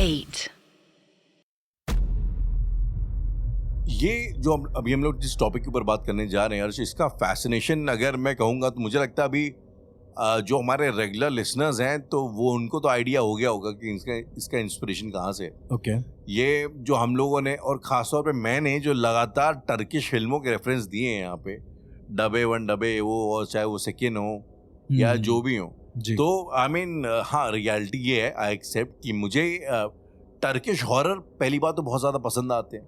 8. ये जो अभी हम लोग जिस टॉपिक के ऊपर बात करने जा रहे हैं हर्ष, इसका फैसिनेशन अगर मैं कहूँगा तो मुझे लगता है अभी जो हमारे रेगुलर लिसनर्स हैं तो वो उनको तो आइडिया हो गया होगा कि इसका इंस्पिरेशन कहाँ से है। ओके ये जो हम लोगों ने और ख़ासतौर पे मैंने जो लगातार टर्किश फिल्मों के रेफरेंस दिए हैं यहाँ पे, डबे वन डबे वो, और चाहे वो सेकेंड हो या जो भी हो, जी तो आई मीन हाँ रियलिटी ये है, आई एक्सेप्ट कि मुझे टर्किश हॉरर पहली बात तो बहुत ज़्यादा पसंद आते हैं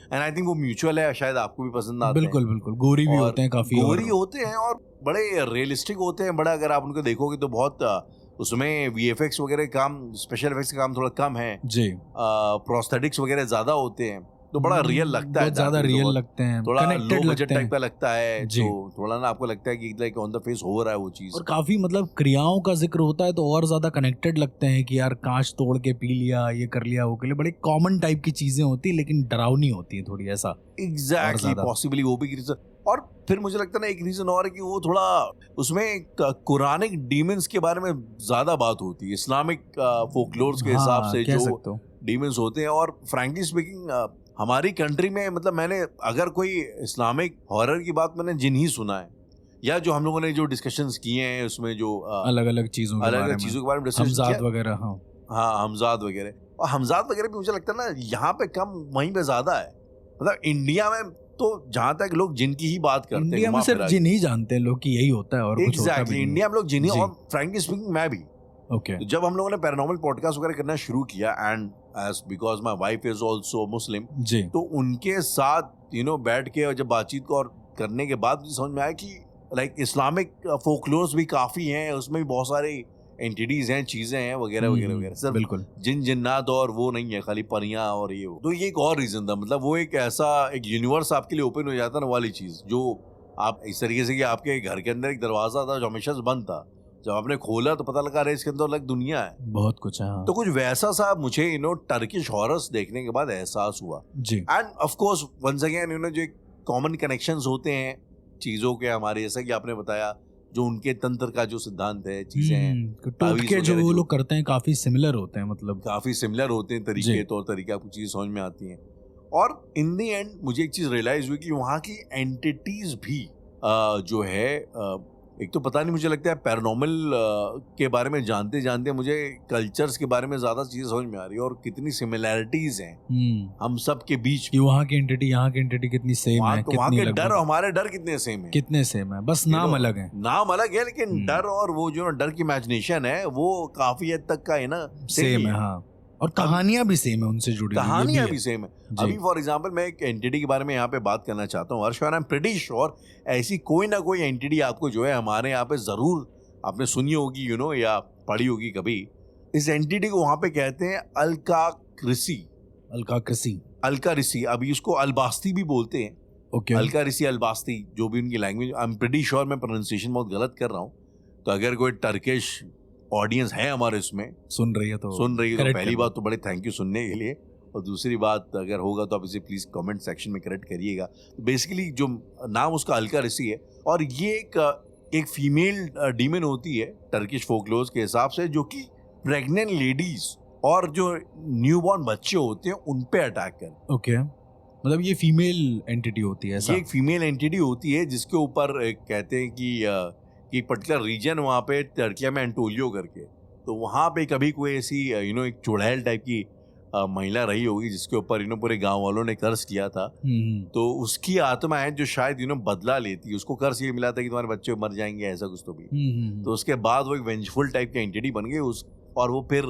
एंड आई थिंक वो म्यूचुअल है, शायद आपको भी पसंद आते हैं। बिल्कुल बिल्कुल गोरी भी और होते हैं काफी गोरी होते हैं और बड़े रियलिस्टिक होते हैं, बड़ा अगर आप उनको देखोगे तो बहुत उसमें वीएफएक्स वगैरह काम, स्पेशल इफेक्ट्स का काम थोड़ा कम है जी प्रोस्थेटिक्स वगैरह ज्यादा होते हैं तो बड़ा रियल लगता है, बहुत ज्यादा रियल लगते हैं, थोड़ा लो कनेक्टेड बजट लगते टाइप हैं का लगता है, जी। तो थोड़ा ना आपको लगता है कि लाइक ऑन द फेस हो रहा है वो चीज। और काफी मतलब क्रियाओं का जिक्र होता है तो और ज्यादा कनेक्टेड लगते हैं कि यार कांच तोड़ के पी लिया, ये कर लिया, वो कर लिया, बड़े कॉमन टाइप की चीजें होती है लेकिन डरावनी होती है थोड़ी, ऐसा एग्जैक्टली ज्यादा। पॉसिबली वो भी रीजन। और फिर मुझे लगता है ना एक रीजन और है कि वो थोड़ा उसमें कुरानिक डीमंस के बारे में ज्यादा बात होती है, इस्लामिक फोकलोर्स के हिसाब हाँ, से कह जो सकते हो। डीमंस होते हैं। और फ्रैंकली स्पीकिंग हमारी कंट्री में मतलब मैंने अगर कोई इस्लामिक हॉरर की बात मैंने जिन ही सुना है या जो हम लोगों ने जो डिस्कशंस किए हैं उसमें जो अलग अलग चीजों के बारे में डिस्कशन हमजाद किया, वगैरह। हाँ हाँ हमजाद वगैरह, और हमजाद वगैरह भी मुझे लगता है ना यहाँ पे कम वहीं पे ज्यादा है। मतलब इंडिया में तो जहाँ तक लोग जिनकी ही बात करते हैं, इंडिया में सिर्फ जिन ही जानते हैं लोग कि यही होता है और कुछ होता भी एग्जैक्टली नहीं। इंडिया में लोग जिन ही, जी। और फ्रैंकली स्पीकिंग मैं भी ओके तो जब हम लोगों ने पैरानॉर्मल पॉडकास्ट वगैरह करना शुरू किया and as because my wife is also Muslim, जी तो उनके साथ बैठ के और जब बातचीत को और करने के बाद मुझे समझ में आया कि लाइक इस्लामिक फोकलोर्स भी काफी हैं, उसमें भी बहुत सारी एंटिटीज हैं, चीजें हैं वगैरह वगैरह वगैरह, सिर्फ बिल्कुल जिन जिन्नात और वो नहीं है खाली परियां और ये वो। तो ये एक और रीजन था, मतलब वो एक ऐसा एक यूनिवर्स आपके लिए ओपन हो जाता ना वाली चीज, जो आप इस तरीके से कि आपके घर के अंदर एक दरवाजा था जो हमेशा से बंद था, जब आपने खोला तो पता लगा रहे इसके अंदर अलग दुनिया है, बहुत कुछ है। हाँ। तो कुछ वैसा सा मुझे टर्किश हॉरर्स देखने के बाद एहसास हुआ। जी and of course once again जो कॉमन कनेक्शंस होते हैं चीजों के हमारे, जैसा कि आपने बताया जो उनके तंत्र का जो सिद्धांत है, चीजें हैं टोटके जो वो लोग करते हैं काफी सिमिलर होते हैं, मतलब काफी सिमिलर होते हैं तरीके, तौर तरीके, आपको चीज समझ में आती हैं। और इन द एंड मुझे एक चीज रियलाइज हुई कि वहाँ की एंटिटीज भी जो है एक तो पता नहीं, मुझे लगता है पैरानॉर्मल के बारे में जानते जानते मुझे कल्चर्स के बारे में ज्यादा चीजें समझ में आ रही है और कितनी सिमिलैरिटीज हैं हम सब के बीच कि वहाँ की एंटिटी यहाँ की एंटिटी कितनी सेम है, तो वहाँ कितनी के डर लगभग और हमारे डर कितने सेम है, कितने सेम है, बस नाम अलग है। नाम अलग है लेकिन डर और वो जो डर की इमेजिनेशन है वो काफी हद तक का है ना सेम है। हाँ और कहानियां भी सेम है उनसे जुड़ी, कहानियां भी सेम है। अभी फॉर एग्जांपल मैं एक एंटिटी के बारे में यहाँ पे बात करना चाहता हूँ हर्ष, आई एम प्रीटी श्योर ऐसी कोई ना कोई एंटिटी आपको जो है हमारे यहाँ पे जरूर आपने सुनी होगी या पढ़ी होगी कभी। इस एंटिटी को वहाँ पे कहते हैं अलकाकृसी। अलकाकृसी, अभी उसको अलबास्ती भी बोलते हैं। ओके अलकाऋषि, अलबास्ती, जो भी उनकी language, I am pretty sure मैं प्रोनाउंसिएशन बहुत गलत कर रहा हूँ, तो अगर कोई टर्किश ऑडियंस है हमारे इसमें सुन रही है तो पहली बात तो बड़े थैंक यू सुनने के लिए, और दूसरी बात अगर होगा तो आप इसे प्लीज कमेंट सेक्शन में करेक्ट करिएगा। बेसिकली जो नाम उसका अलकाऋषि है और ये एक फीमेल डीमन होती है टर्किश फोकलोर्स के हिसाब से, जो कि प्रेग्नेंट लेडीज और जो न्यूबॉर्न बच्चे होते हैं उन पे अटैक कर। ओके मतलब ये फीमेल एंटिटी होती है ऐसा? ये एक फीमेल एंटिटी होती है जिसके ऊपर कहते हैं कि पर्टिकुलर रीजन वहाँ पे टर्किया में एंटोलियो करके, तो वहाँ पे कभी कोई ऐसी एक चुड़ैल टाइप की महिला रही होगी जिसके ऊपर पूरे गांव वालों ने कर्ज किया था, तो उसकी आत्मा है जो शायद बदला लेती है। उसको कर्ज ये मिला था कि तुम्हारे बच्चे मर जाएंगे ऐसा कुछ, तो भी तो उसके बाद वो एक वेंजफुल टाइप की एंटिटी बन गई और वो फिर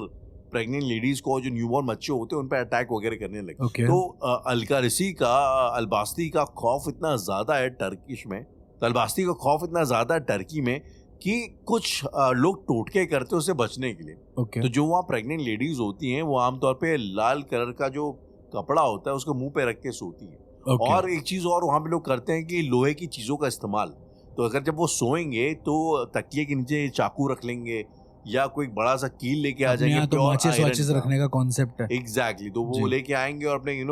प्रेग्नेंट लेडीज को जो न्यूबॉर्न बच्चे होते हैं उन पर अटैक वगैरह करने लगे। तो अलकाऋषि का अलबास्ती का खौफ इतना ज्यादा है टर्किश में, अलबास्ती का खौफ इतना ज्यादा है टर्की में कि कुछ लोग टोटके करते हैं उससे बचने के लिए। तो जो वहाँ प्रेग्नेंट लेडीज होती हैं वो आमतौर पे लाल कलर का जो कपड़ा होता है उसको मुंह पे रख के सोती है। और एक चीज और वहाँ पे लोग करते हैं कि लोहे की चीजों का इस्तेमाल, तो अगर जब वो सोएंगे तो तकिए के नीचे चाकू रख लेंगे या कोई बड़ा सा कील लेके आ जाएंगे, तो माचिस रखने का कॉन्सेप्ट है। एग्जैक्टली, तो वो लेके आएंगे और अपने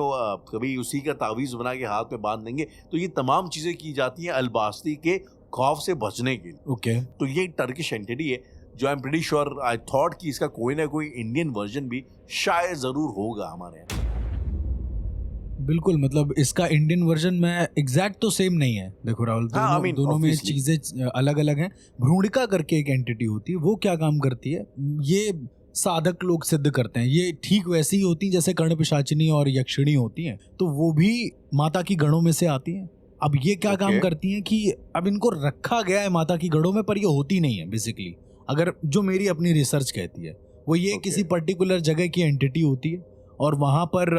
कभी उसी का तावीज बना के हाथ में बांध देंगे। तो ये तमाम चीजें की जाती हैं अलबास्ती के खौफ से बचने के लिए। ओके, तो ये टर्किश एंटिटी है जो I am pretty sure I thought कि इसका कोई ना कोई इंडियन वर्जन भी शायद जरूर होगा हमारे यहाँ। बिल्कुल, मतलब इसका इंडियन वर्जन में एग्जैक्ट तो सेम नहीं है। देखो राहुल, हाँ, I mean, दोनों में obviously. चीजें अलग अलग हैं। भ्रूणिका करके एक एंटिटी होती है, वो क्या काम करती है ये साधक लोग सिद्ध करते हैं। ये ठीक वैसी ही होती हैं जैसे कर्ण पिशाचिनी और यक्षिणी होती हैं, तो वो भी माता की गणों में से आती हैं। अब ये क्या काम Okay. करती हैं कि अब इनको रखा गया है माता की गणों में, पर ये होती नहीं है बेसिकली। अगर जो मेरी अपनी रिसर्च कहती है वो ये Okay. किसी पर्टिकुलर जगह की एंटिटी होती है, और वहाँ पर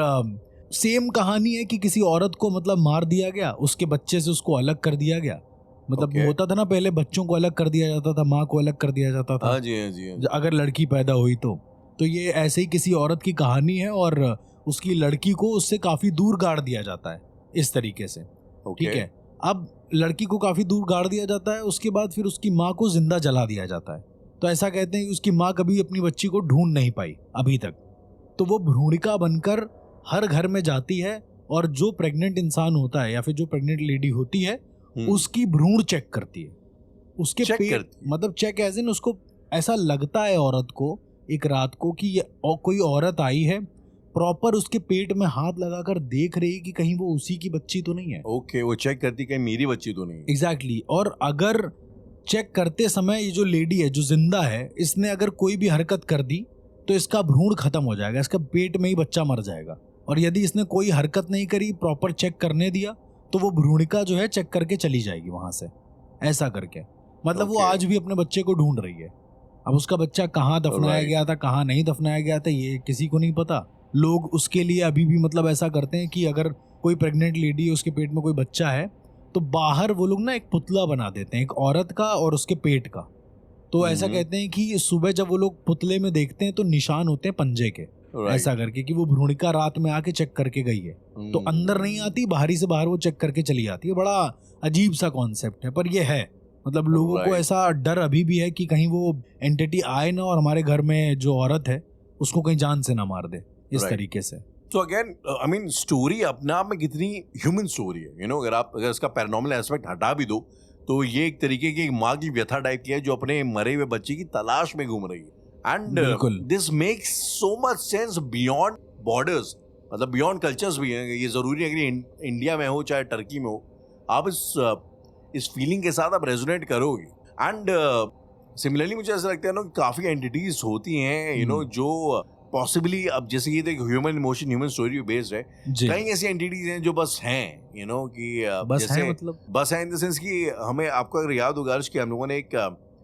सेम कहानी है कि किसी औरत को मतलब मार दिया गया, उसके बच्चे से उसको अलग कर दिया गया। मतलब Okay. होता था ना पहले, बच्चों को अलग कर दिया जाता था, माँ को अलग कर दिया जाता था हाँ जी, हाँ जी, हाँ जी। अगर लड़की पैदा हुई तो ये ऐसे ही किसी औरत की कहानी है, और उसकी लड़की को उससे काफी दूर गाड़ दिया जाता है इस तरीके से। Okay. ठीक है, अब लड़की को काफी दूर गाड़ दिया जाता है, उसके बाद फिर उसकी माँ को जिंदा जला दिया जाता है। तो ऐसा कहते हैं कि उसकी माँ कभी अपनी बच्ची को ढूंढ नहीं पाई अभी तक। तो वो भ्रूणिका बनकर हर घर में जाती है, और जो प्रेग्नेंट इंसान होता है या फिर जो प्रेग्नेंट लेडी होती है उसकी भ्रूण चेक करती है, उसके Check पेट, करती है? मतलब चेक एज इन उसको ऐसा लगता है औरत को एक रात को कि ये कोई औरत आई है, प्रॉपर उसके पेट में हाथ लगाकर देख रही कि कहीं वो उसी की बच्ची तो नहीं है। ओके, वो चेक करती कहीं मेरी बच्ची तो नहीं है। एग्जैक्टली। और अगर चेक करते समय ये जो लेडी है जो जिंदा है, इसने अगर कोई भी हरकत कर दी तो इसका भ्रूण खत्म हो जाएगा, इसका पेट में ही बच्चा मर जाएगा। और यदि इसने कोई हरकत नहीं करी, प्रॉपर चेक करने दिया, तो वो भ्रूणिका जो है चेक करके चली जाएगी वहां से, ऐसा करके। मतलब वो Okay. आज भी अपने बच्चे को ढूंढ रही है। अब उसका बच्चा कहाँ दफनाया Right. गया था, कहाँ नहीं दफनाया गया था, ये किसी को नहीं पता। लोग उसके लिए अभी भी मतलब ऐसा करते हैं कि अगर कोई प्रेग्नेंट लेडी है, उसके पेट में कोई बच्चा है, तो बाहर वो लोग ना एक पुतला बना देते हैं, एक औरत का और उसके पेट का। तो ऐसा कहते हैं कि सुबह जब वो लोग पुतले में देखते हैं तो निशान होते हैं पंजे के, Right. ऐसा करके कि वो भ्रूणिका रात में आके चेक करके गई है। तो अंदर नहीं आती, बाहरी से बाहर वो चेक करके चली आती है। बड़ा अजीब सा कॉन्सेप्ट है, पर ये है। मतलब लोगों को Right. ऐसा डर अभी भी है कि कहीं वो एंटिटी आए ना और हमारे घर में जो औरत है उसको कहीं जान से ना मार दे, इस Right. तरीके से। तो अगेन आई मीन स्टोरी अपने आप में कितनी ह्यूमन स्टोरी है, यू नो। अगर इसका पैरानॉर्मल एस्पेक्ट हटा भी दो तो ये एक तरीके की एक माँ की व्यथा टाइप की है जो अपने मरे हुए बच्चे की तलाश में घूम रही है। एंड बिल्कुल। This makes so much sense beyond borders, मतलब बियॉन्ड कल्चर्स भी हैं। ये जरूरी है कि इंडिया में हो चाहे टर्की में हो, आप इस फीलिंग के साथ आप रेजोनेट करोगे। एंड सिमिलरली मुझे ऐसा लगता है ना कि काफी एंटिटीज होती हैं, यू नो, जो पॉसिबली, अब जैसे ये तो एक human emotion, human story based है, जी, कई ऐसी एंटिटीज हैं जो बस हैं, यू नो, कि बस जैसे है मतलब। बस है इन द सेंस कि हमें, आपको अगर याद होगा कि हम लोगों ने एक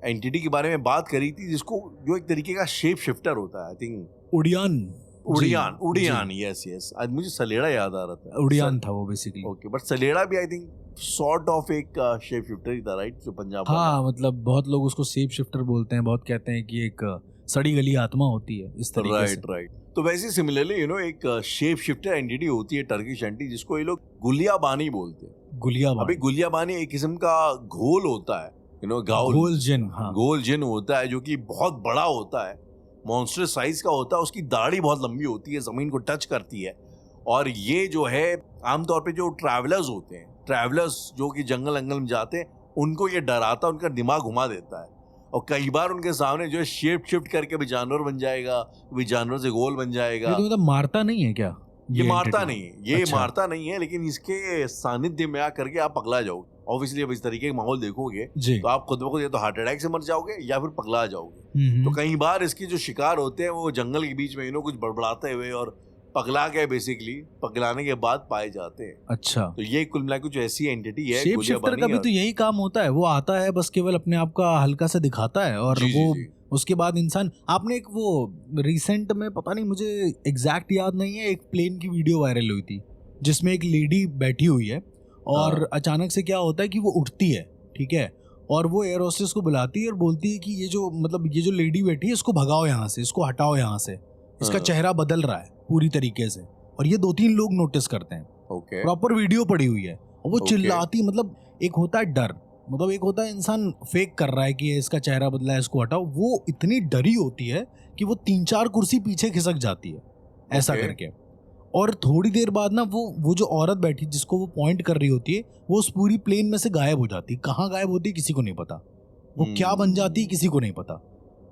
एंटिटी के बारे में बात करी थी जिसको, जो एक तरीके का शेप शिफ्टर होता है, I think Uddiyana. Uddiyana, yes. आज मुझे सलेड़ा याद आ रहा था। उड़ियान था वो बेसिकली। ओके, बट सलेड़ा भी आई थिंक सॉर्ट ऑफ एक शेप शिफ्टर ही था, राइट, जो पंजाब वाला। हाँ, मतलब बहुत लोग उसको शेप शिफ्टर बोलते हैं, बहुत कहते हैं कि एक सड़ी गली आत्मा होती है, इस तरीके से। राइट। तो वैसे सिमिलरली, यू नो, एक शेप शिफ्टर एंटिटी होती है टर्किश एंटिटी, जिसको ये लोग गुलियाबानी बोलते हैं। गुलियाबानी। अभी गुलियाबानी एक किस्म का घोल होता है, यू नो, घोल जिन। हाँ, गोल जिन होता है जो कि बहुत बड़ा होता है, मॉन्स्टर साइज का होता है। उसकी दाढ़ी बहुत लंबी होती है, जमीन को टच करती है। और ये जो है आमतौर पे जो ट्रैवलर्स होते हैं, ट्रैवलर्स जो कि जंगल अंगल में जाते हैं, उनको ये डराता है, उनका दिमाग घुमा देता है। और कई बार उनके सामने जो है शेप शिफ्ट करके भी जानवर बन जाएगा, भी जानवर से गोल बन जाएगा। ये तो मतलब मारता नहीं है क्या? ये मारता entity? नहीं है, ये अच्छा। मारता नहीं है, लेकिन इसके सानिध्य में आकर के आप पगला जाओगे। ऑब्वियसली अब इस तरीके का माहौल देखोगे जी। तो आप खुद ब खुद या तो हार्ट अटैक से मर जाओगे या फिर पगला जाओगे। हम्म। तो कई बार इसके जो शिकार होते हैं वो जंगल के बीच में, यू नो, कुछ बड़बड़ाते हुए और पगला के, बेसिकली पगलाने के बाद पाए जाते हैं। अच्छा, तो ये कुल मिला कुछ ऐसी एंटिटी है शेप शिफ्टर का भी तो यही काम होता है। वो आता है बस केवल अपने आप का हल्का सा दिखाता है, और वो उसके बाद इंसान, आपने एक वो रिसेंट में, पता नहीं मुझे एग्जैक्ट याद नहीं है, एक प्लेन की वीडियो वायरल हुई थी जिसमें एक लेडी बैठी हुई है और अचानक से क्या होता है कि वो उठती है, ठीक है, और वो एयर होस्टेस को बुलाती है और बोलती है कि ये जो लेडी बैठी है इसको भगाओ यहाँ से, इसको हटाओ यहाँ से, इसका चेहरा बदल रहा है पूरी तरीके से। और ये 2-3 लोग नोटिस करते हैं, प्रॉपर वीडियो पड़ी हुई है, और वो चिल्लाती, मतलब एक होता है डर, मतलब एक होता है इंसान फेक कर रहा है कि इसका चेहरा बदला है, इसको हटाओ, वो इतनी डरी होती है कि वो 3-4 कुर्सी पीछे खिसक जाती है, ऐसा करके। और थोड़ी देर बाद ना वो जो औरत बैठी जिसको वो पॉइंट कर रही होती है, वो उस पूरी प्लेन में से गायब हो जाती है। कहाँ गायब होती है किसी को नहीं पता, वो क्या बन जाती है किसी को नहीं पता।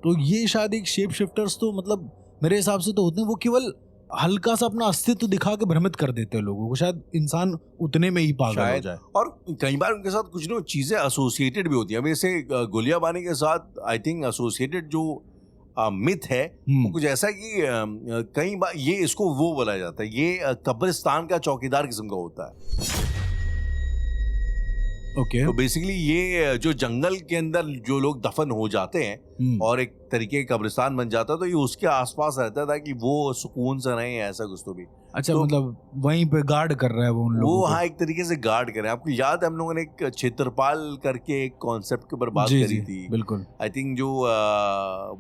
तो ये शायद एक शेप शिफ्टर्स तो मतलब मेरे हिसाब से तो होते हैं, वो केवल हल्का सा अपना अस्तित्व दिखा के भ्रमित कर देते हैं लोगों को, शायद इंसान उतने में ही पागल हो शायद। जाए। और कई बार उनके साथ कुछ ना चीजें एसोसिएटेड भी होती हैं। अब जैसे गुलिया बानी के साथ आई थिंक एसोसिएटेड जो मिथ है वो कुछ ऐसा है कि कई बार ये इसको वो बोला जाता है, ये कब्रिस्तान का चौकीदार किस्म का होता है। ओके। तो बेसिकली ये जो जंगल के अंदर जो लोग दफन हो जाते हैं और एक तरीके का कब्रिस्तान बन जाता है, तो ये उसके आसपास रहता था कि वो सुकून से रहें, ऐसा कुछ तो भी। अच्छा, तो मतलब वहीं पे गार्ड कर रहा है वो उन लोगों वो को। हाँ एक तरीके से गार्ड करें। आपको याद है हम लोगों ने एक क्षेत्रपाल करके एक कॉन्सेप्ट के ऊपर बात जी करी जी थी। बिल्कुल। आई थिंक जो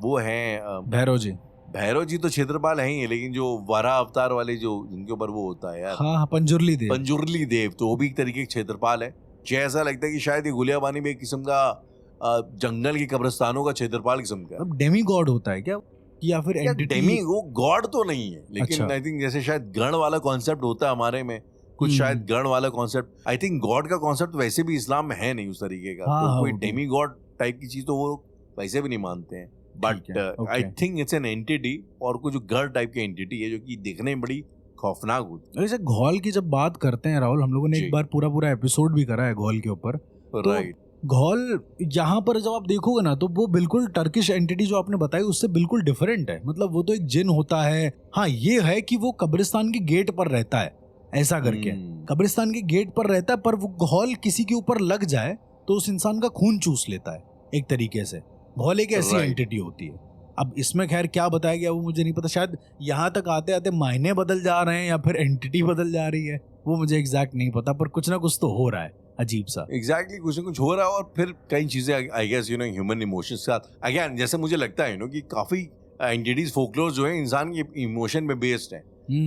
वो हैं भैरव जी। भैरव जी तो क्षेत्रपाल हैं ही, लेकिन जो वारा अवतार वाले जो जिनके ऊपर वो होता है यार, हाँ हाँ, पंजुर्ली देव। पंजुर्ली देव, तो वो भी एक तरीके के क्षेत्रपाल है। मुझे ऐसा लगता है कि शायद ये गुलिया बानी में एक किस्म का जंगल के कब्रिस्तानों का क्षेत्रपाल किस्म का है। अब डेमी गॉड होता है क्या, या फिर या एंटिटी? डेमी वो गॉड तो नहीं है, लेकिन अच्छा। आई थिंक जैसे शायद गण वाला कॉन्सेप्ट होता है हमारे में, कुछ शायद गण वाला कॉन्सेप्ट। आई थिंक गॉड का कॉन्सेप्ट वैसे भी इस्लाम में है नहीं उस तरीके का। हाँ, तो हाँ, कोई वो भी। डेमी गॉड टाइप की चीज तो वो वैसे भी नहीं मानते हैं। बट ठीक है, आई okay। Think it's an entity, और कुछ गढ़ टाइप की एंटिटी है जो कि दिखने में बड़ी खौफनाक होती वैसे घोल की जब बात करते हैं राहुल, हम लोगों ने जी। एक बार पूरा एपिसोड भी करा है घोल के ऊपर। है। तो राइट। घोल यहाँ पर जब आप देखोगे ना, तो वो बिल्कुल टर्किश एंटिटी जो आपने बताई उससे बिल्कुल डिफरेंट है। मतलब वो तो एक जिन होता है। हाँ, ये है कि वो कब्रिस्तान के गेट पर रहता है ऐसा करके, कब्रिस्तान के गेट पर रहता है, पर वो घोल किसी के ऊपर लग जाए तो उस इंसान का खून चूस लेता है एक तरीके से। घोल एक ऐसी Right। एंटिटी होती है। अब इसमें खैर क्या बताया गया वो मुझे नहीं पता, शायद यहाँ तक आते आते मायने बदल जा रहे हैं या फिर एंटिटी बदल जा रही है, वो मुझे एग्जैक्ट नहीं पता, पर कुछ ना कुछ तो हो रहा है अजीब सा। एग्जैक्टली कुछ ना कुछ हो रहा है। और फिर कई चीजें आई गेस ह्यूमन इमोशंस के साथ अगेन, जैसे मुझे लगता है कि काफी एंटिटीज फोकलोर जो है इंसान के इमोशन में बेस्ड है।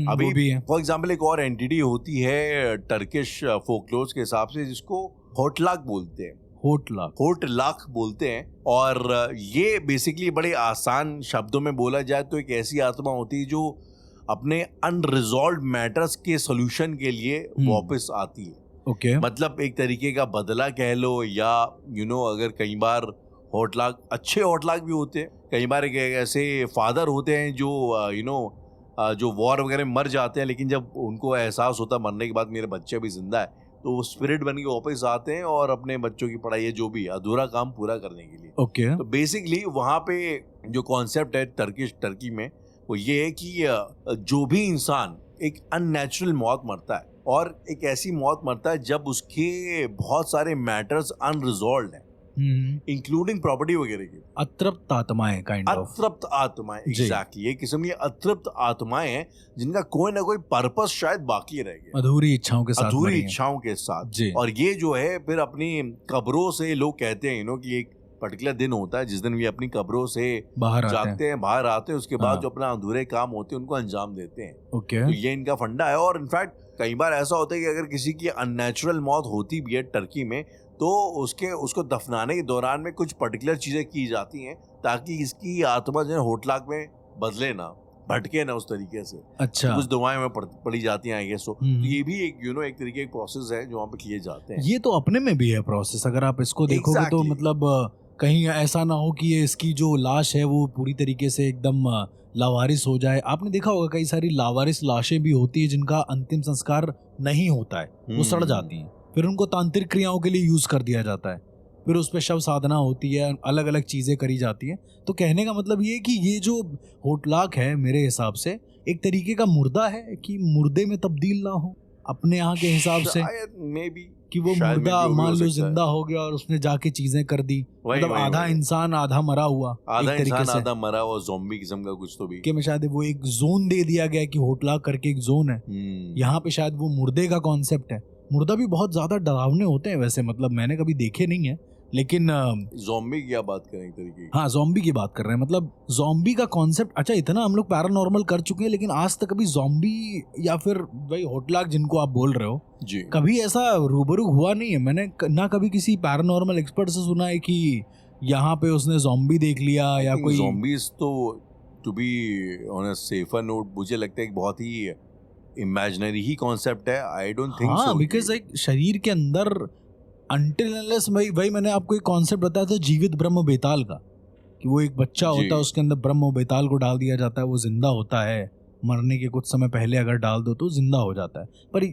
अभी वो भी है। फॉर एग्जांपल एक और एंटिटी होती है टर्किश फोकलोर के हिसाब से, जिसको होटलाक बोलते हैं। होटलाक बोलते हैं। और ये बेसिकली बड़े आसान शब्दों में बोला जाए तो एक ऐसी आत्मा होती है जो अपने अनरिजॉल्व मैटर्स के सोल्यूशन के लिए वापस आती है। ओके। मतलब एक तरीके का बदला कह लो, या अगर कई बार होटलाक अच्छे होटलाक भी होते हैं, कई बार एक ऐसे फादर होते हैं जो जो वॉर वगैरह में मर जाते हैं, लेकिन जब उनको एहसास होता है मरने के बाद मेरे बच्चे भी जिंदा है, तो वो स्पिरिट बन के वापस आते हैं और अपने बच्चों की पढ़ाई जो भी अधूरा काम पूरा करने के लिए। ओके। तो बेसिकली वहाँ पे जो कॉन्सेप्ट है टर्की में वो ये है कि जो भी इंसान एक अननेचुरल मौत मरता है, और एक ऐसी मौत मरता है जब उसके बहुत सारे मैटर्स अनरिजॉल्व हैं, इंक्लूडिंग प्रॉपर्टी वगैरह की। अतृप्त आत्माएं, काइंड ऑफ। अतृप्त आत्माएं, एग्जैक्टली। एक किस्म की अतृप्त आत्माएं हैं जिनका कोई ना कोई पर्पस शायद बाकी रह गया, अधूरी इच्छाओं के साथ। अधूरी इच्छाओं के साथ जी। और ये जो है फिर अपनी कब्रों से, लोग कहते हैं कि एक पर्टिकुलर दिन होता है जिस दिन वे अपनी कब्रों से बाहर जागते हैं, बाहर आते हैं, उसके बाद हाँ। जो अपना अधूरे काम होते हैं उनको अंजाम देते हैं। ओके। तो ये इनका फंडा है। और इनफैक्ट कई बार ऐसा होता है कि अगर किसी की अननेचुरल मौत होती भी है टर्की में, तो उसको दफनाने के दौरान में कुछ पर्टिकुलर चीजें की जाती हैं ताकि इसकी आत्मा जो है होटलाक में बदले ना, भटके ना उस तरीके से। अच्छा। कुछ दवाएं में पड़ी जाती हैं आई गेस। तो ये भी एक एक तरीके के प्रोसेस है जो वहाँ पे किए जाते हैं। ये तो अपने में भी है प्रोसेस, अगर आप इसको देखोगे तो मतलब कहीं ऐसा ना हो कि ये इसकी जो लाश है वो पूरी तरीके से एकदम लावारिस हो जाए। आपने देखा होगा कई सारी लावारिस लाशें भी होती है जिनका अंतिम संस्कार नहीं होता है, वो सड़ जाती हैं, फिर उनको तांत्रिक क्रियाओं के लिए यूज कर दिया जाता है, फिर उस पर शव साधना होती है, अलग अलग चीजें करी जाती हैं। तो कहने का मतलब ये है कि ये जो होटलाक है मेरे हिसाब से एक तरीके का मुर्दा है कि मुर्दे में तब्दील ना हो अपने यहाँ के हिसाब से, मे बी कि वो मुर्दा मान लो जिंदा हो गया और उसने जाके चीजें कर दी, मतलब आधा इंसान आधा मरा हुआ, आधा इंसान आधा मरा हुआ, ज़ॉम्बी किस्म का कुछ तो भी कि में शायद वो एक जोन दे दिया गया कि होटलाक करके एक जोन है। यहाँ पे शायद वो मुर्दे का कॉन्सेप्ट है। मुर्दा भी बहुत ज्यादा डरावने होते हैं वैसे, मतलब मैंने कभी देखे नहीं है, लेकिन ज़ॉम्बी की बात करें तरीके की। हाँ, ज़ॉम्बी की बात कर रहे हैं। मतलब ज़ॉम्बी का कॉन्सेप्ट, अच्छा इतना हम लोग पैरानॉर्मल कर चुके हैं, लेकिन आज तक कभी ज़ॉम्बी या फिर वही होटलाक जिनको आप बोल रहे हो जी, कभी ऐसा रूबरू हुआ नहीं है। मैंने ना कभी किसी पैरानॉर्मल एक्सपर्ट से सुना है कि यहाँ पे उसने ज़ॉम्बी देख लिया या कोई। ज़ॉम्बीज तो to be on a safer note मुझे लगता है एक बहुत ही इमेजिनरी ही कॉन्सेप्ट है। I don't think so, because एक शरीर के अंदर अनटिल अनलेस वही मैंने आपको एक कॉन्सेप्ट बताया था जीवित ब्रह्म बेताल का, कि वो एक बच्चा जी। होता है, उसके अंदर ब्रह्म बेताल को डाल दिया जाता है, वो जिंदा होता है, मरने के कुछ समय पहले अगर डाल दो तो जिंदा हो जाता है। पर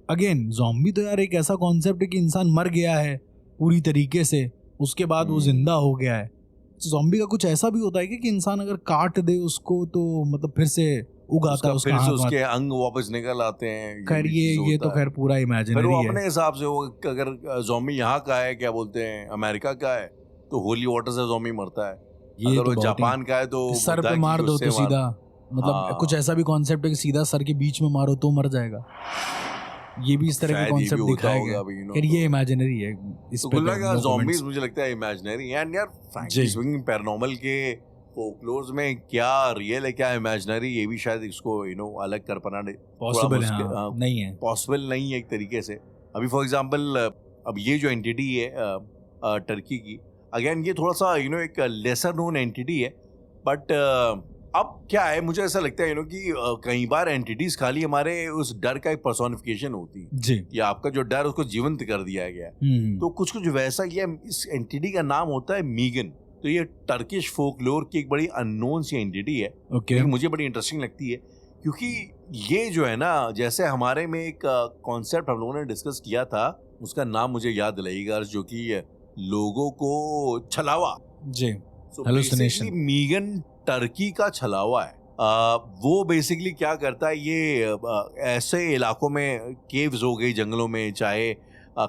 अगेन ज़ॉम्बी तो यार एक ऐसा कॉन्सेप्ट है कि इंसान मर गया है पूरी तरीके से, उसके बाद वो जिंदा हो गया है। ज़ॉम्बी का कुछ ऐसा भी होता है कि इंसान अगर काट दे उसको तो मतलब फिर से उगाता है उसका फिर से हाथ उसके अंग वापस निकल आते हैं। खैर भी चीज़ ये होता तो है। खैर पूरा फिर वो इमेजिनरी है। अपने हिसाब से वो अगर ज़ॉम्बी यहाँ का है, क्या बोलते हैं, अमेरिका का है, तो होली वाटर से ज़ॉम्बी मरता है। ये अगर तो वो बहुत ही जापान का है तो सर बुद्धा पे की मार दो उससे तो सीधा, मतलब हाँ। कुछ ऐसा भी कॉन्सेप्ट है कि सीधा सर के बीच में मारो तो मर जाएगा। ये भी इस तरह के शायद ये भी कॉन्सेप्ट होता दिखाया होगा गया। अभी, खैर ये इमेजिनरी है, इस तो पे गुल्ला तो का नो ज़ॉम्बीज कमेंट्स। मुझे लगता है इमेजिनरी एंड यार जी। फ्रैंकली स्पीकिंग पैरानॉर्मल के फोकलोर्स में क्या रियल है क्या इमेजिनरी, ये भी शायद इसको अलग कर पाना थोड़ा पॉसिबल है, मुश्किल हाँ, नहीं है। पॉसिबल नहीं है एक तरीके से। अभी फॉर एग्जांपल अब ये जो एंटिटी है टर्की की, अगेन ये थोड़ा सा एक लेसर नोन एंटिटी है, बट अब क्या है, मुझे ऐसा लगता है कि कई बार एंटिटीज खाली हमारे उस डर का एक पर्सोनिफिकेशन होती है जी। या आपका जो डर उसको जीवंत कर दिया गया है। तो कुछ कुछ वैसा ही है। इस एंटिटी का नाम होता है मीगन। तो ये टर्किश फोकलोर की एक बड़ी अननोन सी एंटिटी है, ओके। लेकिन मुझे बड़ी इंटरेस्टिंग लगती है क्योंकि ये जो है ना, जैसे हमारे में एक कॉन्सेप्ट हम लोगों ने डिस्कस किया था, उसका नाम मुझे याद दिलाइएगा, जो कि लोगों को छलावा। जी, बेसिकली मीगन टर्की का छलावा है। वो बेसिकली क्या करता है, ये ऐसे इलाकों में, केव्स हो गई जंगलों में, चाहे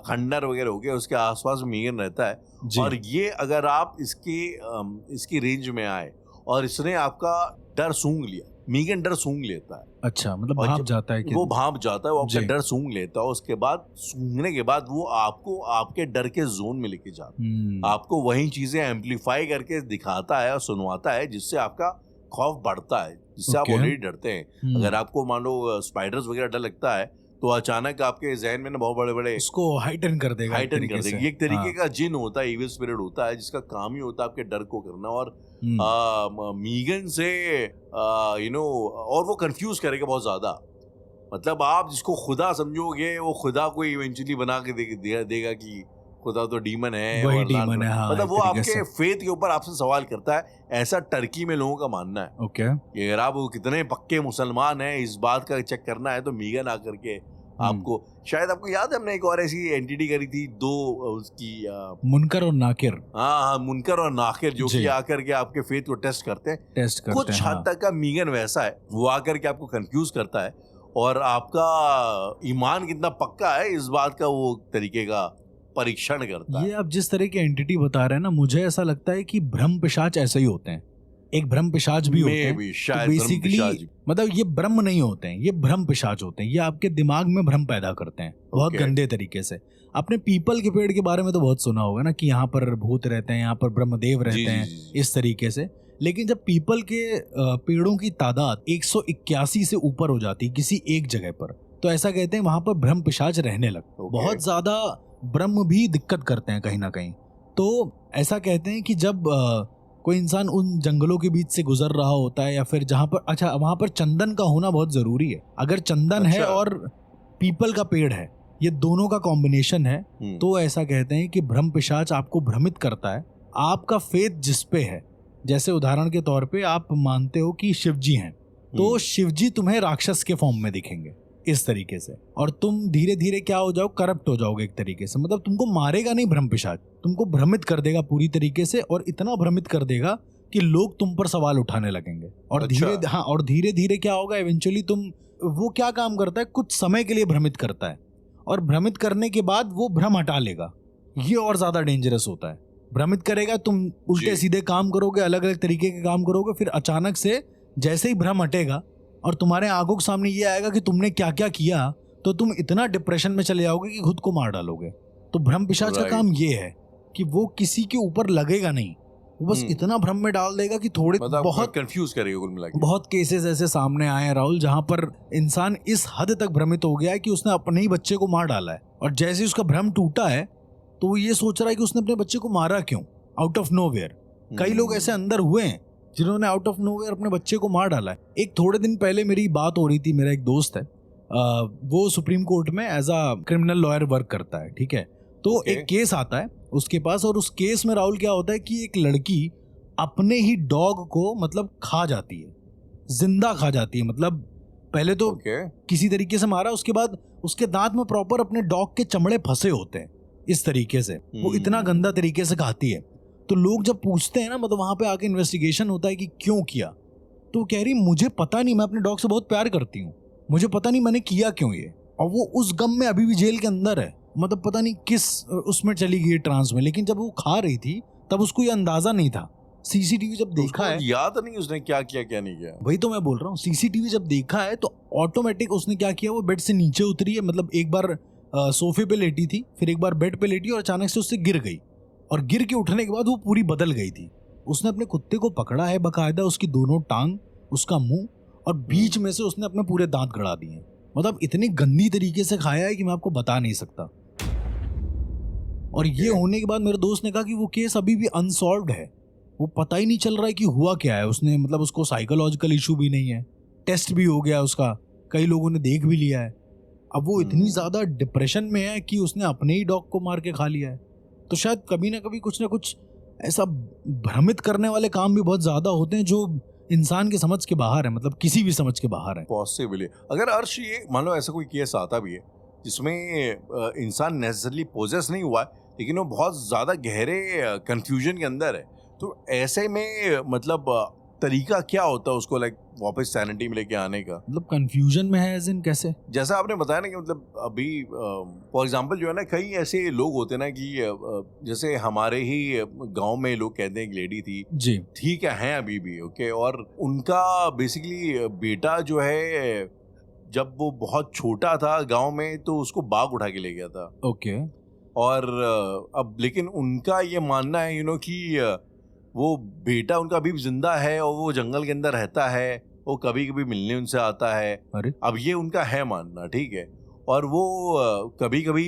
खंडर वगैरह हो गया, उसके आसपास मीगन रहता है। और ये अगर आप इसकी रेंज में आए और इसने आपका डर सूंघ लिया, मीगन डर सूंघ लेता है। अच्छा, मतलब भाप जाता है कि वो भाप जाता है, वो आपका डर सूंघ लेता है। उसके बाद सूंघने के बाद वो आपको आपके डर के जोन में लेके जाता है, आपको वही चीजें एम्पलीफाई करके दिखाता है और सुनवाता है, जिससे आपका खौफ बढ़ता है, जिससे आप ऑलरेडी डरते हैं। अगर आपको मान लो स्पाइडर्स वगैरह डर लगता है तो अचानक आपके जहन में ना बहुत बड़े बड़े उसको हाइटन कर देगा, ये एक तरीके का जिन होता है, इविल स्पिरिट होता है, जिसका काम ही होता है आपके डर को करना। और मीगन से और वो कंफ्यूज करेगा बहुत ज्यादा। मतलब आप जिसको खुदा समझोगे वो खुदा को इवेंचुअली बना के देगा कि खुदा तो डीमन है, वही डीमन है, हाँ, मतलब वो आपके फेथ के ऊपर आपसे सवाल करता है। ऐसा टर्की में लोगों का मानना है। ओके। अगर आप कितने पक्के मुसलमान हैं, इस बात का चेक करना है तो मीगन आकर के आपको, शायद आपको याद है हमने एक और ऐसी एंटिटी करी थी, दो उसकी मुनकर और नाकिर। हाँ, मुनकर और नाकिर, जो कि आकर के आपके फेथ को टेस्ट करते हैं। कुछ हद तक का मीगन वैसा है, वो आकर के आपको कंफ्यूज करता है और आपका ईमान कितना पक्का है इस बात का वो तरीके का परीक्षण करता है। ये आप जिस तरह की एंटिटी बता रहे हैं ना, मुझे ऐसा लगता है कि ब्रह्म पिशाच ऐसे ही होते हैं। एक ब्रह्म पिशाच भी होते हैं, बेसिकली मतलब ये ब्रह्म नहीं होते हैं, ये ब्रह्म पिशाच होते हैं। ये आपके दिमाग में भ्रम पैदा करते हैं बहुत गंदे तरीके से। आपने पीपल के पेड़ के बारे में तो बहुत सुना होगा ना, कि यहाँ पर भूत रहते हैं, यहाँ पर ब्रह्मदेव रहते हैं, इस तरीके से। लेकिन जब पीपल के पेड़ों की तादाद 181 से ऊपर हो जाती है किसी एक जगह पर, तो ऐसा कहते हैं वहां पर ब्रह्म पिशाच रहने लगते। बहुत ज्यादा ब्रह्म भी दिक्कत करते हैं कहीं ना कहीं। तो ऐसा कहते हैं कि जब कोई इंसान उन जंगलों के बीच से गुजर रहा होता है, या फिर जहाँ पर, अच्छा वहां पर चंदन का होना बहुत जरूरी है। अगर चंदन है और पीपल का पेड़ है, ये दोनों का कॉम्बिनेशन है, तो ऐसा कहते हैं कि ब्रह्म पिशाच आपको भ्रमित करता है। आपका फेथ जिस पे है, जैसे उदाहरण के तौर पे आप मानते हो कि शिवजी हैं, तो शिवजी तुम्हें राक्षस के फॉर्म में दिखेंगे इस तरीके से, और तुम धीरे धीरे क्या हो जाओ, करप्ट हो जाओगे एक तरीके से। मतलब तुमको मारेगा नहीं ब्रह्म पिशाच, तुमको भ्रमित कर देगा पूरी तरीके से, और इतना भ्रमित कर देगा कि लोग तुम पर सवाल उठाने लगेंगे। और धीरे धीरे क्या होगा, इवेंचुअली वो क्या काम करता है, कुछ समय के लिए भ्रमित करता है, और भ्रमित करने के बाद वो भ्रम हटा लेगा। ये और ज्यादा डेंजरस होता है। भ्रमित करेगा, तुम उल्टे सीधे काम करोगे, अलग अलग तरीके के काम करोगे, फिर अचानक से जैसे ही भ्रम हटेगा और तुम्हारे आंखों के सामने ये आएगा कि तुमने क्या क्या किया, तो तुम इतना डिप्रेशन में चले जाओगे कि खुद को मार डालोगे। तो भ्रम पिशाच का काम ये है कि वो किसी के ऊपर लगेगा नहीं, वो बस इतना भ्रम में डाल देगा कि थोड़े बहुत कंफ्यूज करेगा कुल मिला के। बहुत केसेस ऐसे सामने आए हैं राहुल, जहां पर इंसान इस हद तक भ्रमित हो गया है कि उसने अपने ही बच्चे को मार डाला है, और जैसे ही उसका भ्रम टूटा है तो वो ये सोच रहा है कि उसने अपने बच्चे को मारा क्यों, आउट ऑफ नोवेयर। कई लोग ऐसे अंदर हुए हैं जिन्होंने आउट ऑफ नोवेयर अपने बच्चे को मार डाला है। एक थोड़े दिन पहले मेरी बात हो रही थी, मेरा एक दोस्त है, वो सुप्रीम कोर्ट में as a criminal lawyer work करता है, ठीक है। तो एक केस आता है उसके पास, और उस केस में राहुल क्या होता है कि एक लड़की अपने ही डॉग को मतलब खा जाती है, जिंदा खा जाती है। मतलब पहले तो किसी तरीके से मारा, उसके बाद उसके दांत में प्रॉपर अपने डॉग के चमड़े फंसे होते हैं इस तरीके से, वो इतना गंदा तरीके से खाती है। तो लोग जब पूछते हैं ना, मतलब वहां पे आके इन्वेस्टिगेशन होता है कि क्यों किया, तो कह रही मुझे पता नहीं, मैं अपने डॉग से बहुत प्यार करती हूँ, मुझे पता नहीं मैंने किया क्यों ये। और वो उस गम में अभी भी जेल के अंदर है, मतलब पता नहीं किस उसमें चली गई ट्रांस में। लेकिन जब वो खा रही थी तब उसको ये अंदाजा नहीं था। सीसीटीवी जब देखा है, याद नहीं उसने क्या किया क्या नहीं किया। वही तो मैं बोल रहा हूँ, सीसीटीवी जब देखा है तो ऑटोमेटिक उसने क्या किया, वो बेड से नीचे उतरी है, मतलब एक बार सोफे पे लेटी थी, फिर एक बार बेड पे लेटी और अचानक से उससे गिर गई, और गिर के उठने के बाद वो पूरी बदल गई थी। उसने अपने कुत्ते को पकड़ा है बकायदा, उसकी दोनों टांग, उसका मुंह, और बीच में से उसने अपने पूरे दांत गड़ा दिए। मतलब इतनी गंदी तरीके से खाया है कि मैं आपको बता नहीं सकता। और ये होने के बाद मेरे दोस्त ने कहा कि वो केस अभी भी अनसॉल्व्ड है, वो पता ही नहीं चल रहा है कि हुआ क्या है। उसने मतलब उसको साइकोलॉजिकल इशू भी नहीं है, टेस्ट भी हो गया उसका, कई लोगों ने देख भी लिया है। अब वो इतनी ज़्यादा डिप्रेशन में है कि उसने अपने ही डॉग को मार के खा लिया है। तो शायद कभी ना कभी कुछ ना कुछ ऐसा भ्रमित करने वाले काम भी बहुत ज़्यादा होते हैं जो इंसान के समझ के बाहर है, मतलब किसी भी समझ के बाहर है। पॉसिबली अगर अर्श ये मान लो ऐसा कोई केस आता भी है जिसमें इंसान नेसेसरली पोजेस नहीं हुआ है, लेकिन वो बहुत ज़्यादा गहरे कंफ्यूजन के अंदर है, तो ऐसे में मतलब तरीका क्या होता है उसको लाइक वापस सैनिटी में लेके आने का? मतलब कंफ्यूजन में है एज इन कैसे? जैसा आपने बताया ना कि मतलब अभी फॉर एग्जांपल जो है ना, कई ऐसे लोग होते हैं ना कि जैसे हमारे ही गांव में लोग कहते हैं एक लेडी थी जी, ठीक है अभी भी ओके, और उनका बेसिकली बेटा जो है जब वो बहुत छोटा था गांव में तो उसको बाघ उठा के ले गया था। ओके। और अब लेकिन उनका ये मानना है कि वो बेटा उनका अभी भी जिंदा है और वो जंगल के अंदर रहता है, वो कभी कभी मिलने उनसे आता है। अरे अब ये उनका है मानना, ठीक है। और वो कभी कभी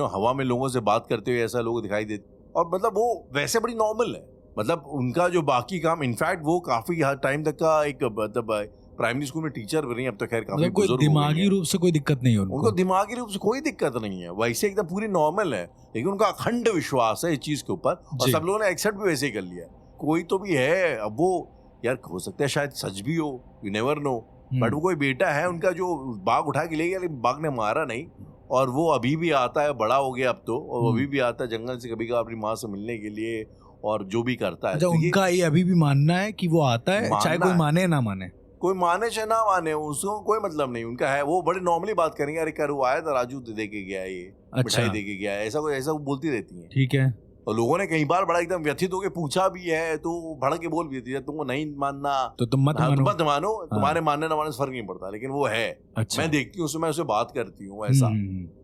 हवा में लोगों से बात करते हुए ऐसा लोग दिखाई देते, और मतलब वो वैसे बड़ी नॉर्मल है। मतलब उनका जो बाकी काम, इनफैक्ट वो काफी टाइम तक का एक मतलब प्राइमरी स्कूल में टीचर भी नहीं, अब तो खैर काफी मतलब कोई बुजुर्ग हो गई दिमागी हैं। रूप से कोई दिक्कत नहीं है उनको उनको। दिमागी रूप से कोई दिक्कत नहीं है, वैसे एकदम पूरी नॉर्मल है, लेकिन उनका अखंड विश्वास है इस चीज के ऊपर, और जी। सब लोगों ने एक्सेप्ट भी वैसे ही कर लिया। कोई तो भी है, अब वो यार हो सकता है शायद सच भी हो, यू नेवर नो, बट वो कोई बेटा है उनका जो बाघ उठा के ले गया, लेकिन बाघ ने मारा नहीं, और वो अभी भी आता है, बड़ा हो गया अब तो, और वो अभी भी आता है जंगल से कभी कभी अपनी माँ से मिलने के लिए, और जो भी करता है। अच्छा, तो उनका ये अभी भी मानना है कि वो आता है, चाहे कोई माने ना माने। कोई माने चाहे ना माने, उसको कोई मतलब नहीं, उनका है। वो बड़े नॉर्मली बात करेंगे, अरे कर वो आया था, राजू दे के गया, ये मिठाई दे के गया, ऐसा वो बोलती रहती है। ठीक है। और लोगों ने कई बार बड़ा एकदम व्यथित होकर पूछा भी है, तो भड़क के बोल भी देती है, तुमको नहीं मानना तो तुम मत मानो, तुम्हारे मानने ना मानने से फर्क नहीं पड़ता, लेकिन वो है। अच्छा। मैं देखती हूँ, मैं उससे बात करती हूँ, ऐसा।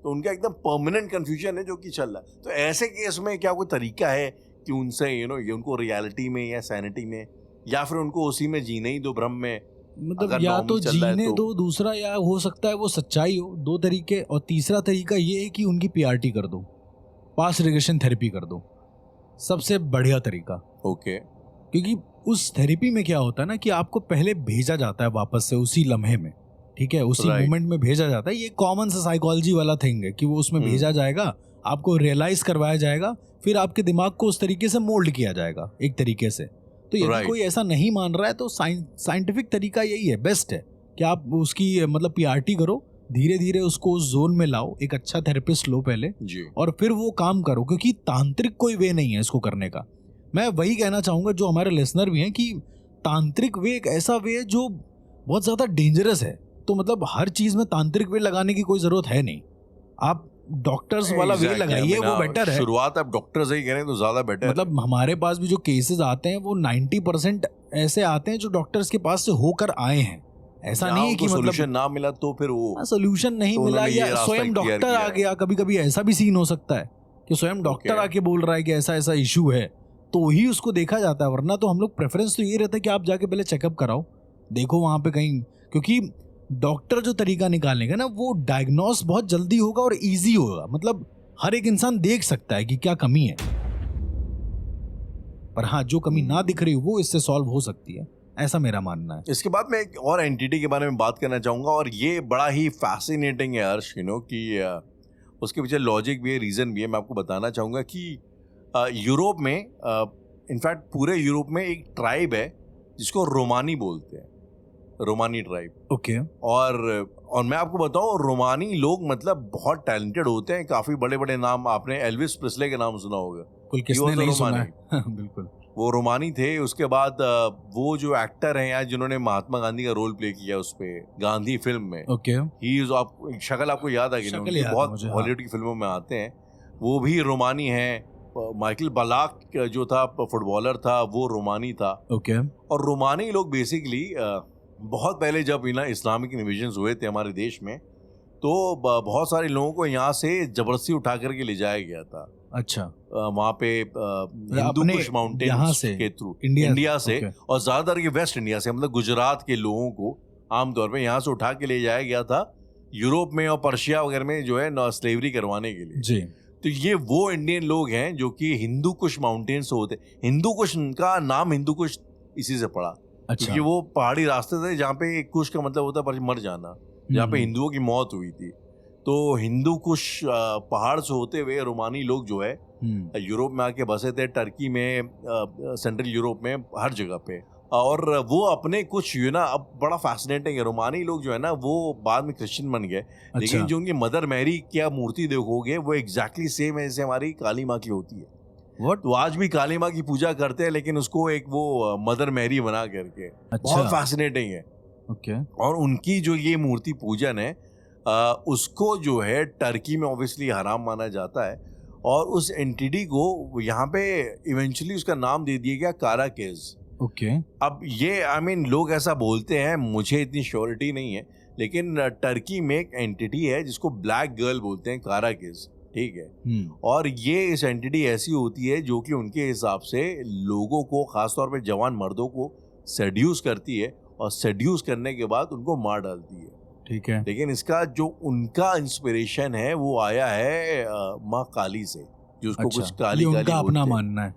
तो उनका एकदम परमानेंट कंफ्यूजन है जो कि चल रहा है। तो ऐसे केस में क्या कोई तरीका है कि उनसे ये उनको रियलिटी में या सैनिटी में, या फिर उनको उसी में जीने ही दो, भ्रम में? मतलब या तो जीने दो, दूसरा या हो सकता है वो सच्चाई हो, दो तरीके। और तीसरा तरीका ये है कि उनकी पीआरटी कर दो, पास्ट रिग्रेशन थेरेपी कर दो, सबसे बढ़िया तरीका। ओके। क्योंकि उस थेरेपी में क्या होता है ना कि आपको पहले भेजा जाता है वापस से उसी लम्हे में, ठीक है, उसी मोमेंट में भेजा जाता है। ये कॉमन सा साइकोलॉजी वाला थिंग है कि वो उसमें भेजा जाएगा, आपको रियलाइज करवाया जाएगा, फिर आपके दिमाग को उस तरीके से मोल्ड किया जाएगा एक तरीके से। तो यदि कोई ऐसा नहीं मान रहा है तो साइंटिफिक तरीका यही है, बेस्ट है कि आप उसकी मतलब पीआरटी करो, धीरे धीरे उसको उस जोन में लाओ, एक अच्छा थेरेपिस्ट लो पहले जी, और फिर वो काम करो। क्योंकि तांत्रिक कोई वे नहीं है इसको करने का। मैं वही कहना चाहूंगा जो हमारे लिसनर भी हैं कि तांत्रिक वे एक ऐसा वे है जो बहुत ज्यादा डेंजरस है। तो मतलब हर चीज में तांत्रिक वे लगाने की कोई जरूरत है नहीं, आप डॉक्टर्स वाला वे लगाइए, वो बेटर है। शुरुआत आप डॉक्टर से ही करें तो ज्यादा बेटर। मतलब हमारे पास भी जो केसेस आते हैं वो 90% ऐसे आते हैं जो डॉक्टर्स के पास से होकर आए हैं। ऐसा नहीं है कि मतलब सोल्यूशन ना मिला तो फिर वो सोल्यूशन नहीं मिला या स्वयं डॉक्टर आ गया। कभी कभी ऐसा भी सीन हो सकता है कि स्वयं डॉक्टर आके बोल रहा है कि ऐसा ऐसा इशू है, तो ही उसको देखा जाता है। वरना तो हम लोग प्रेफरेंस तो ये रहता है कि आप जाके पहले चेकअप कराओ, देखो वहां पे कहीं, क्योंकि डॉक्टर जो तरीका निकालेगा ना वो डायग्नोस बहुत जल्दी होगा और इजी होगा। मतलब हर एक इंसान देख सकता है कि क्या कमी है, पर हाँ जो कमी ना दिख रही वो इससे सॉल्व हो सकती है, ऐसा मेरा मानना है। इसके बाद मैं एक और एंटिटी के बारे में बात करना चाहूंगा, और ये बड़ा ही फैसिनेटिंग है हर्ष, कि उसके पीछे लॉजिक भी है, रीजन भी है। मैं आपको बताना चाहूंगा कि यूरोप में इनफैक्ट पूरे यूरोप में एक ट्राइब है जिसको रोमानी बोलते हैं, रोमानी ट्राइब। ओके। और मैं आपको बताऊं, रोमानी लोग मतलब बहुत टैलेंटेड होते हैं, काफी बड़े बड़े नाम, आपने एल्विस प्रेस्ले के नाम सुना होगा, कुल किसने नहीं सुना है? बिल्कुल, वो रोमानी थे। उसके बाद वो जो एक्टर हैं यार जिन्होंने महात्मा गांधी का रोल प्ले किया उस पे गांधी फिल्म में, ओके, आप शक्ल आपको याद है कि नहीं, बहुत हॉलीवुड की फिल्मों में आते हैं, वो भी रोमानी हैं। माइकल बलाक जो था फुटबॉलर था, वो रोमानी था। ओके। और रोमानी लोग बेसिकली बहुत पहले जब इस्लामिक इन्वेजन्स हुए थे हमारे देश में, तो बहुत सारे लोगों को यहाँ से जबरदस्ती उठा करके ले जाया गया था। अच्छा। वहाँ पे हिंदू कुश माउंटेन्स के थ्रू, इंडिया से, और ज्यादातर के वेस्ट इंडिया से, मतलब गुजरात के लोगों को आमतौर पे यहाँ से उठा के ले जाया गया था यूरोप में और पर्शिया वगैरह में जो है स्लेवरी करवाने के लिए जी। तो ये वो इंडियन लोग हैं जो कि हिंदू कुश माउंटेन से होते। हिंदू कुश का नाम हिंदू कुश इसी से पड़ा। अच्छा। क्योंकि वो पहाड़ी रास्ते थे जहाँ पे कुश का मतलब होता है मर जाना, जहाँ पे हिंदुओं की मौत हुई थी। तो हिंदू कुश पहाड़ से होते हुए रोमानी लोग जो है यूरोप में आके बसे थे, टर्की में, सेंट्रल यूरोप में, हर जगह पे। और वो अपने कुछ अब बड़ा फैसिनेटिंग है, रोमानी लोग जो है ना वो बाद में क्रिश्चियन बन गए। अच्छा। लेकिन जो उनकी मदर मैरी क्या मूर्ति देखोगे वो एग्जैक्टली सेम है जैसे हमारी काली माँ की होती है। तो आज भी काली माँ की पूजा करते हैं, लेकिन उसको एक वो मदर मैरी बना करके। अच्छा। बहुत फैसिनेटिंग है। ओके। और उनकी जो ये मूर्ति पूजन है उसको जो है टर्की में ऑब्वियसली हराम माना जाता है, और उस एंटिटी को यहाँ पे इवेंचुअली उसका नाम दे दिया गया काराकेज। ओके। अब ये लोग ऐसा बोलते हैं, मुझे इतनी श्योरिटी नहीं है, लेकिन टर्की में एक एंटिटी है जिसको ब्लैक गर्ल बोलते हैं, काराकेज, ठीक है। और ये इस एंटिटी ऐसी होती है जो कि उनके हिसाब से लोगों को, खासतौर पे जवान मर्दों को सेड्यूस करती है, और सेड्यूस करने के बाद उनको मार डालती है, ठीक है। लेकिन इसका जो उनका इंस्पिरेशन है वो आया है माँ काली से, जो उसको अच्छा, कुछ काली ये काली उनका अपना मानना है।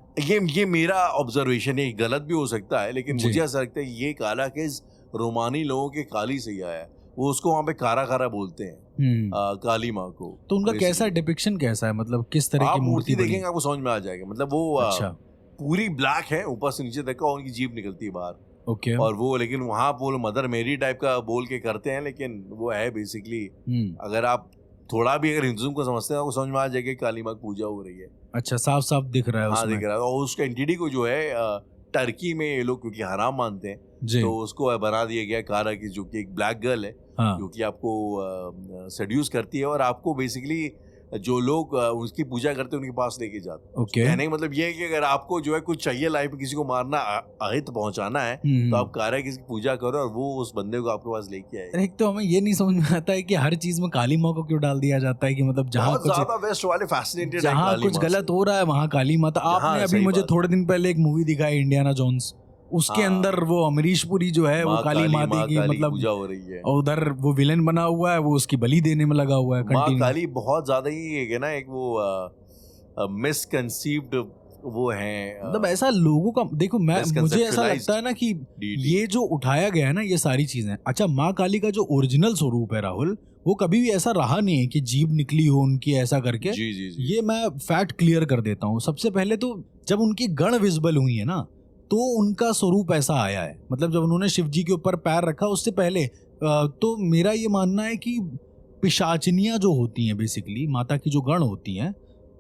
ये मेरा ऑब्जर्वेशन है, गलत भी हो सकता है, लेकिन मुझे ऐसा लगता है ये काला केस रोमानी लोगों के काली से ही आया है। वो उसको वहाँ पे कारा कारा बोलते हैं काली माँ को। तो उनका कैसा डिपिक्शन कैसा है, मतलब किस तरह की मूर्ति देखेंगे आपको समझ में आ जाएगा। मतलब वो अच्छा। पूरी ब्लैक है ऊपर से नीचे तक का, उनकी जीभ निकलती है बाहर। ओके। और वो लेकिन वहाँ वो मदर मेरी टाइप का बोल के करते हैं, लेकिन वो है बेसिकली, अगर आप थोड़ा भी अगर हिंदुज़म को समझते हैं आपको समझ में आ जाएगा काली माँ की पूजा हो रही है। अच्छा, साफ साफ दिख रहा है उसमें। हाँ, दिख रहा है। और उस एंटिटी को जो है टर्की में ये लोग क्योंकि हराम मानते हैं, तो उसको बना दिया गया कारा की, जो कि एक ब्लैक गर्ल है। हाँ। जो कि आपको सेड्यूस करती है और आपको बेसिकली जो लोग उसकी पूजा करते हैं उनके पास लेके जाते हैं। Okay. कहने का मतलब ये है कि अगर आपको जो है कुछ चाहिए लाइफ में, किसी को मारना, अहित पहुंचाना है, तो आप कारा की पूजा करो और वो उस बंदे को आपके पास लेके आए। एक तो हमें ये नहीं समझ में आता है कि हर चीज में काली माँ को क्यों डाल दिया जाता है, कि मतलब जहाँ कुछ ज्यादा वेस्ट वाले फैसिनेटेड, जहाँ कुछ गलत हो रहा है वहाँ काली माता। आपने अभी मुझे थोड़े दिन पहले एक मूवी दिखाई, इंडियाना जोन्स, उसके अंदर वो अमरीश पुरी जो है वो काली माता की मतलब पूजा हो रही है, और उधर वो विलेन बना हुआ है, वो उसकी बलि देने में लगा हुआ है। माँ काली बहुत ज्यादा ही है ना, एक वो मिसकंसीव्ड वो है। मतलब ऐसा लोगों का, देखो मुझे ऐसा लगता है ना कि ये जो उठाया गया है ना ये सारी चीजें, अच्छा माँ काली का जो ओरिजिनल स्वरूप है राहुल, वो कभी भी ऐसा रहा नहीं है कि जीभ निकली हो उनकी ऐसा करके। जी। ये मैं फैक्ट क्लियर कर देता हूँ। सबसे पहले तो जब उनकी गण विजिबल हुई है ना, तो उनका स्वरूप ऐसा आया है। मतलब जब उन्होंने शिव जी के ऊपर पैर रखा उससे पहले तो मेरा ये मानना है कि पिशाचनियाँ जो होती हैं, बेसिकली माता की जो गण होती हैं,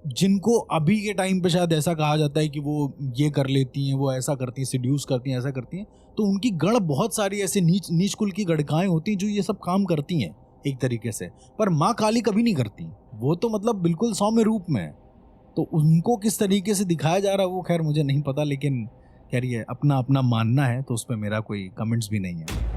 जिनको अभी के टाइम पे शायद ऐसा कहा जाता है कि वो ये कर लेती हैं, वो ऐसा करती हैं, सिड्यूस करती हैं, ऐसा करती हैं, तो उनकी गण बहुत सारी ऐसे नीच कुल की गणिकाएं होती हैं जो ये सब काम करती हैं एक तरीके से। पर माँ काली कभी नहीं करती, वो तो मतलब बिल्कुल सौम्य रूप में है। तो उनको किस तरीके से दिखाया जा रहा है वो खैर मुझे नहीं पता, लेकिन खैर ये अपना अपना मानना है, तो उस पर मेरा कोई कमेंट्स भी नहीं है।